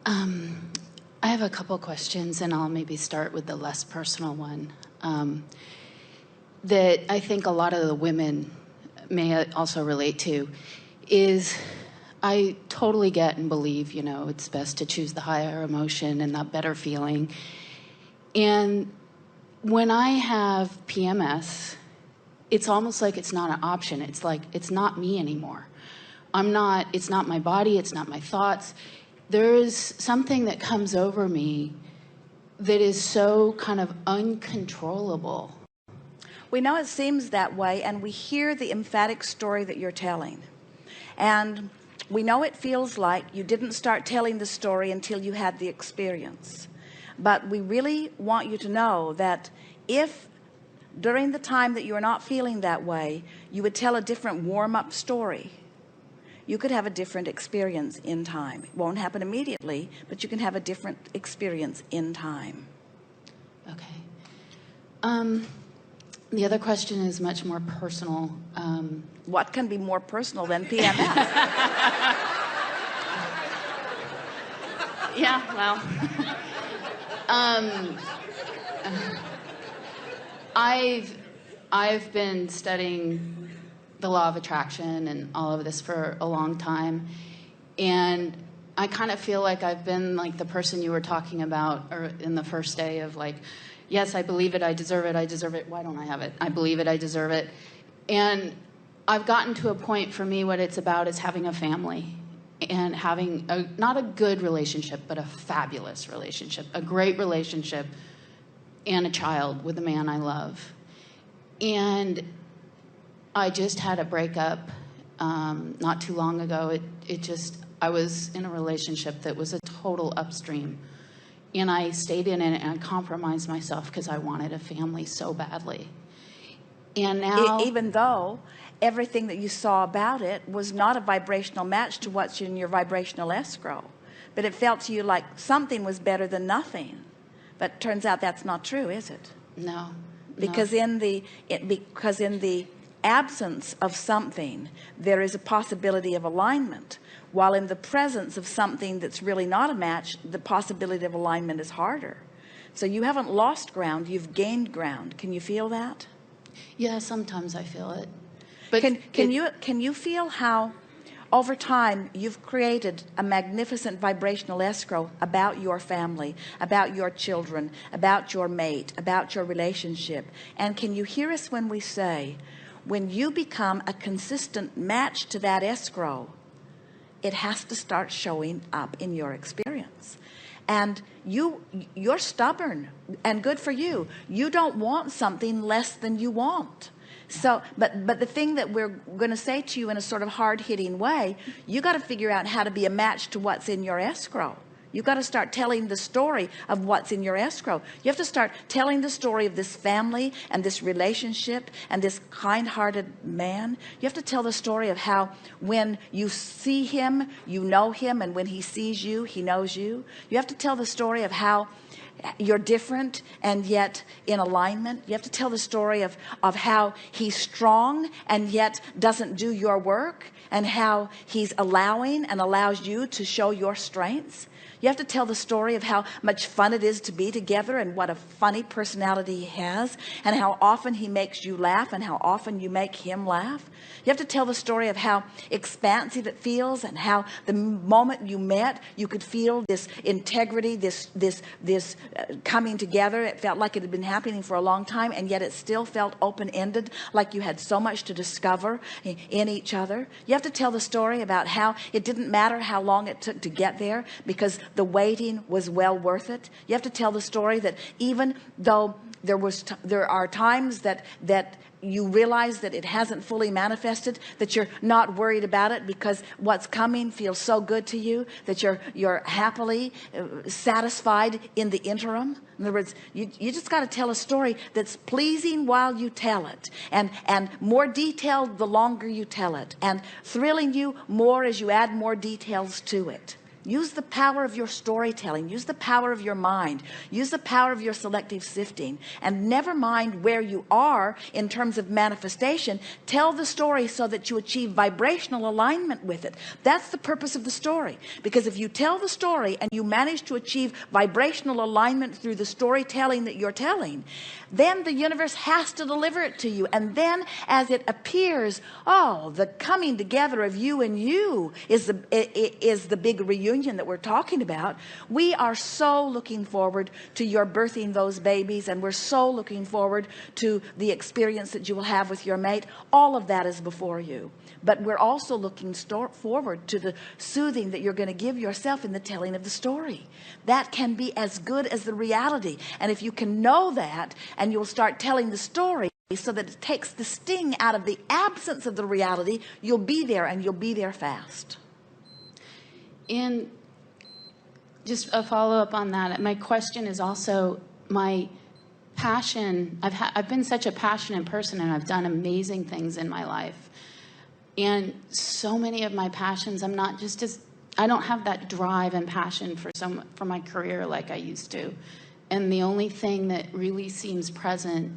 I have a couple questions, and I'll maybe start with the less personal one. That I think a lot of the women may also relate to is I totally get and believe, it's best to choose the higher emotion and that better feeling. And when I have PMS, it's almost like it's not an option. It's like, it's not me anymore. It's not my body, it's not my thoughts. There is something that comes over me that is so kind of uncontrollable. We know it seems that way, and we hear the emphatic story that you're telling. And we know it feels like you didn't start telling the story until you had the experience. But we really want you to know that if during the time that you're not feeling that way, you would tell a different warm-up story, you could have a different experience in time. It won't happen immediately, but you can have a different experience in time. Okay. The other question is much more personal. What can be more personal than PMS? Yeah, well. I've been studying the law of attraction and all of this for a long time, and I kind of feel like I've been like the person you were talking about or in the first day of like, yes, I believe it, I deserve it, why don't I have it? I believe it, I deserve it. And I've gotten to a point, for me, what it's about is having a family and having not a good relationship, but a fabulous relationship, a great relationship, and a child with the man I love. And I just had a breakup not too long ago. I was in a relationship that was a total upstream. And I stayed in it and I compromised myself because I wanted a family so badly. And now, even though everything that you saw about it was not a vibrational match to what's in your vibrational escrow, but it felt to you like something was better than nothing. But it turns out that's not true, is it? No. Because in the absence of something, there is a possibility of alignment, while in the presence of something that's really not a match, the possibility of alignment is harder. So you haven't lost ground, you've gained ground. Can you feel that? Yeah, sometimes I feel it. But can you feel how over time you've created a magnificent vibrational escrow about your family, about your children, about your mate, about your relationship? And can you hear us when we say, when you become a consistent match to that escrow, it has to start showing up in your experience. And you're stubborn, and good for you. You don't want something less than you want. So, but the thing that we're going to say to you in a sort of hard-hitting way, you got to figure out how to be a match to what's in your escrow. You've got to start telling the story of what's in your escrow. You have to start telling the story of this family and this relationship and this kind-hearted man. You have to tell the story of how when you see him, you know him, and when he sees you, he knows you. You have to tell the story of how you're different and yet in alignment. You have to tell the story of how he's strong and yet doesn't do your work, and how he's allowing and allows you to show your strengths. You have to tell the story of how much fun it is to be together, and what a funny personality he has, and how often he makes you laugh and how often you make him laugh. You have to tell the story of how expansive it feels, and how the moment you met, you could feel this integrity, this coming together. It felt like it had been happening for a long time, and yet it still felt open-ended, like you had so much to discover in each other. You have to tell the story about how it didn't matter how long it took to get there, because the waiting was well worth it. You have to tell the story that even though there are times that you realize that it hasn't fully manifested, that you're not worried about it, because what's coming feels so good to you that you're happily satisfied in the interim. In other words, you just got to tell a story that's pleasing while you tell it, and more detailed the longer you tell it, and thrilling you more as you add more details to it. Use the power of your storytelling. Use the power of your mind. Use the power of your selective sifting. And never mind where you are in terms of manifestation. Tell the story so that you achieve vibrational alignment with it. That's the purpose of the story. Because if you tell the story and you manage to achieve vibrational alignment through the storytelling that you're telling, then the universe has to deliver it to you. And then as it appears, oh, the coming together of you and you is the big reunion that we're talking about. We are so looking forward to your birthing those babies, and we're so looking forward to the experience that you will have with your mate. All of that is before you, but we're also looking forward to the soothing that you're going to give yourself in the telling of the story. That can be as good as the reality. And if you can know that, and you'll start telling the story so that it takes the sting out of the absence of the reality, you'll be there, and you'll be there fast. And just a follow-up on that, my question is also my passion. I've been such a passionate person, and I've done amazing things in my life. And so many of my passions, I don't have that drive and passion for my career like I used to. And the only thing that really seems present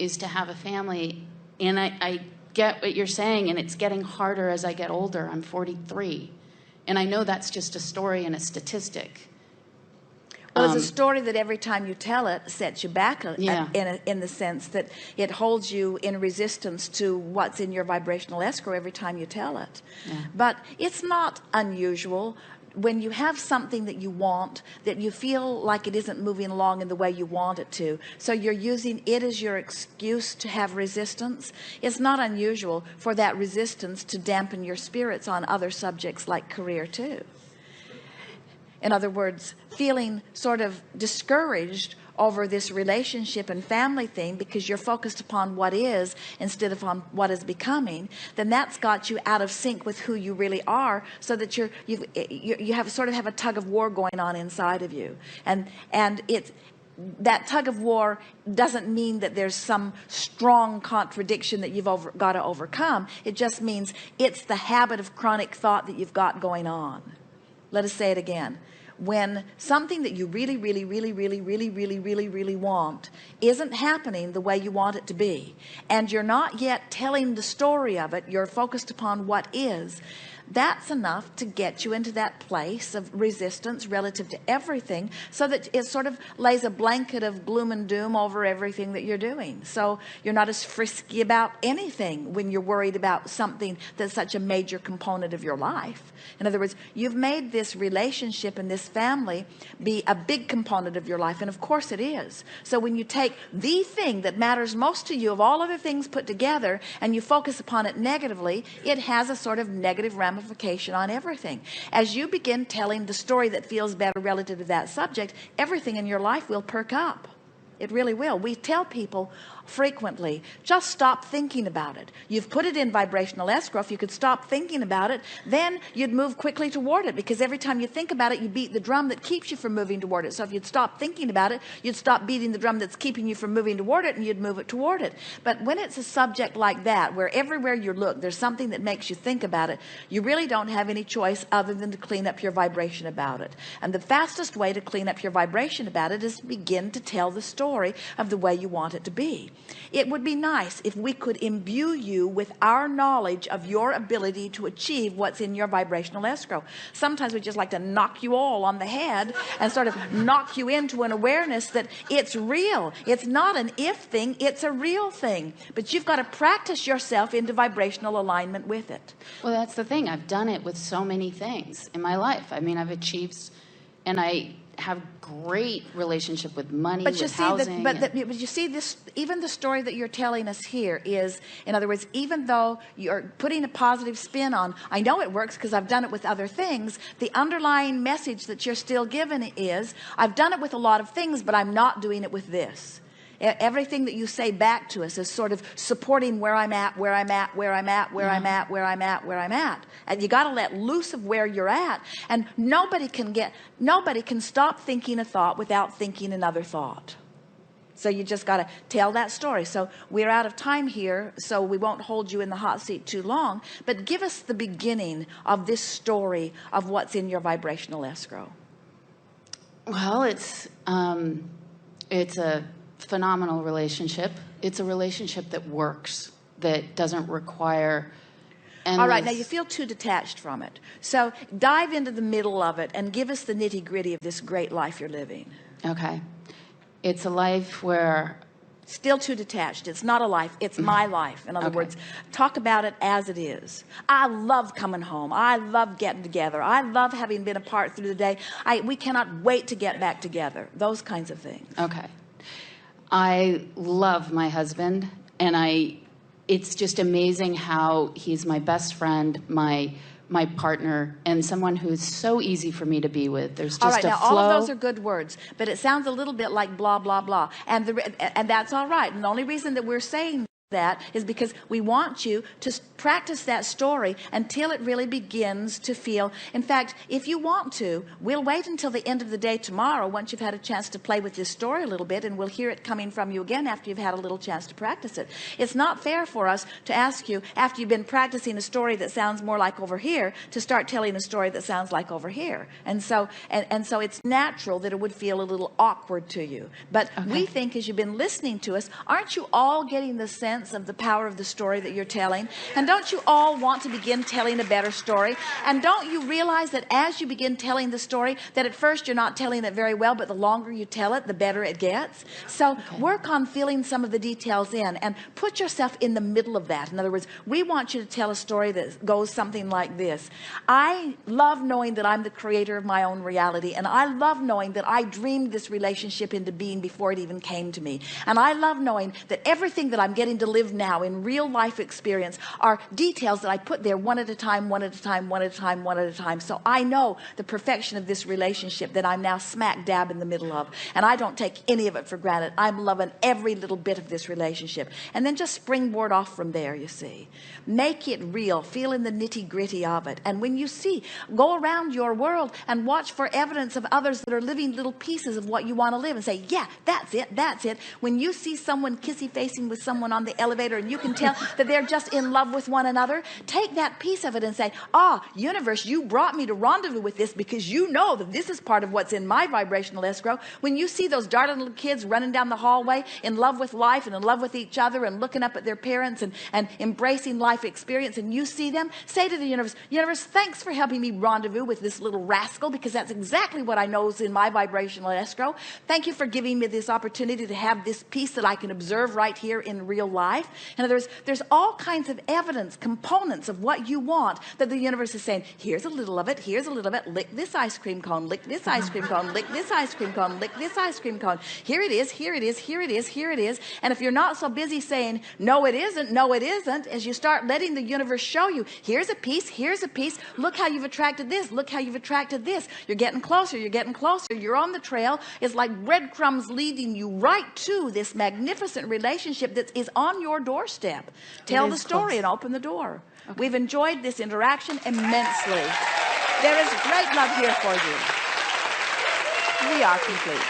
is to have a family. And I get what you're saying, and it's getting harder as I get older. I'm 43. And I know that's just a story and a statistic. Well, it's a story that every time you tell it sets you back Yeah. in the sense that it holds you in resistance to what's in your vibrational escrow every time you tell it. Yeah. But it's not unusual when you have something that you want, that you feel like it isn't moving along in the way you want it to. So you're using it as your excuse to have resistance. It's not unusual for that resistance to dampen your spirits on other subjects like career too. In other words, feeling sort of discouraged over this relationship and family thing because you're focused upon what is instead of on what is becoming, then that's got you out of sync with who you really are, so that you have sort of have a tug of war going on inside of you. And it's that tug of war doesn't mean that there's some strong contradiction that you've got to overcome. It just means it's the habit of chronic thought that you've got going on. Let us say it again. When something that you really want isn't happening the way you want it to be, and you're not yet telling the story of it, you're focused upon what is, that's enough to get you into that place of resistance relative to everything, so that it sort of lays a blanket of gloom and doom over everything that you're doing. So you're not as frisky about anything when you're worried about something that's such a major component of your life. In other words, you've made this relationship and this family be a big component of your life, and of course it is. So when you take the thing that matters most to you of all other things put together and you focus upon it negatively, it has a sort of negative ramification on everything. As you begin telling the story that feels better relative to that subject, everything in your life will perk up. It really will. We tell people frequently, just stop thinking about it. You've put it in vibrational escrow. If you could stop thinking about it, then you'd move quickly toward it, because every time you think about it, you beat the drum that keeps you from moving toward it. So if you'd stop thinking about it, you'd stop beating the drum that's keeping you from moving toward it, and you'd move it toward it. But when it's a subject like that, where everywhere you look there's something that makes you think about it, you really don't have any choice other than to clean up your vibration about it. And the fastest way to clean up your vibration about it is to begin to tell the story of the way you want it to be. It would be nice if we could imbue you with our knowledge of your ability to achieve what's in your vibrational escrow. Sometimes we just like to knock you all on the head and sort of knock you into an awareness that it's real. It's not an if thing, it's a real thing. But you've got to practice yourself into vibrational alignment with it. Well, that's the thing. I've done it with so many things in my life. I mean, I've achieved, and I have great relationship with money, but with you see housing. but you see this, even the story that you're telling us here is, in other words, even though you're putting a positive spin on, I know it works because I've done it with other things, the underlying message that you're still given is, I've done it with a lot of things, but I'm not doing it with this. Everything that you say back to us is sort of supporting where I'm at, where I'm at, where I'm at, where I'm at, where I'm at, where I'm at. And you got to let loose of where you're at. And nobody can stop thinking a thought without thinking another thought. So you just got to tell that story. So we're out of time here, so we won't hold you in the hot seat too long, but give us the beginning of this story of what's in your vibrational escrow. Well, it's a phenomenal relationship. It's a relationship that works, that doesn't require endless... All right, now you feel too detached from it. So dive into the middle of it and give us the nitty-gritty of this great life you're living. Okay. It's a life where... Still too detached. It's not a life. It's my life. In other words, talk about it as it is. I love coming home. I love getting together. I love having been apart through the day. We cannot wait to get back together. Those kinds of things. Okay. I love my husband, and it's just amazing how he's my best friend, my partner, and someone who's so easy for me to be with. There's just all right, a now flow. all of those are good words, but it sounds a little bit like blah blah blah, and that's all right. And the only reason that we're saying that is because we want you to practice that story until it really begins to feel. In fact, if you want to, we'll wait until the end of the day tomorrow, once you've had a chance to play with this story a little bit, and we'll hear it coming from you again after you've had a little chance to practice it. It's not fair for us to ask you, after you've been practicing a story that sounds more like over here, to start telling a story that sounds like over here. And so it's natural that it would feel a little awkward to you. But we think, as you've been listening to us, aren't you all getting the sense of the power of the story that you're telling? And don't you all want to begin telling a better story? And don't you realize that as you begin telling the story, that at first you're not telling it very well, but the longer you tell it, the better it gets? So work on filling some of the details in and put yourself in the middle of that. In other words, we want you to tell a story that goes something like this. I love knowing that I'm the creator of my own reality, and I love knowing that I dreamed this relationship into being before it even came to me. And I love knowing that everything that I'm getting to live now in real life experience are details that I put there one at a time, one at a time, one at a time, one at a time. So I know the perfection of this relationship that I'm now smack dab in the middle of, and I don't take any of it for granted. I'm loving every little bit of this relationship, and then just springboard off from there. You see, make it real, feel in the nitty-gritty of it. And when you see, go around your world and watch for evidence of others that are living little pieces of what you want to live, and say, yeah, that's it, that's it. When you see someone kissy facing with someone on the elevator, and you can tell that they're just in love with one another, take that piece of it and say, universe, you brought me to rendezvous with this because you know that this is part of what's in my vibrational escrow. When you see those darling little kids running down the hallway in love with life and in love with each other and looking up at their parents and embracing life experience, and you see them, say to the universe, thanks for helping me rendezvous with this little rascal, because that's exactly what I know is in my vibrational escrow. Thank you for giving me this opportunity to have this piece that I can observe right here in real life. In other words, there's all kinds of evidence, components of what you want, that the universe is saying, here's a little of it, here's a little bit, lick this ice cream cone, lick this ice cream cone, lick this ice cream cone, lick this ice cream cone. Here it is, here it is, here it is, here it is. And if you're not so busy saying, no it isn't, no it isn't, as you start letting the universe show you, here's a piece, look how you've attracted this, look how you've attracted this. You're getting closer, you're on the trail. It's like breadcrumbs leading you right to this magnificent relationship that is on your doorstep. Tell the story close and open the door. We've enjoyed this interaction immensely. There is great love here for you. We are complete.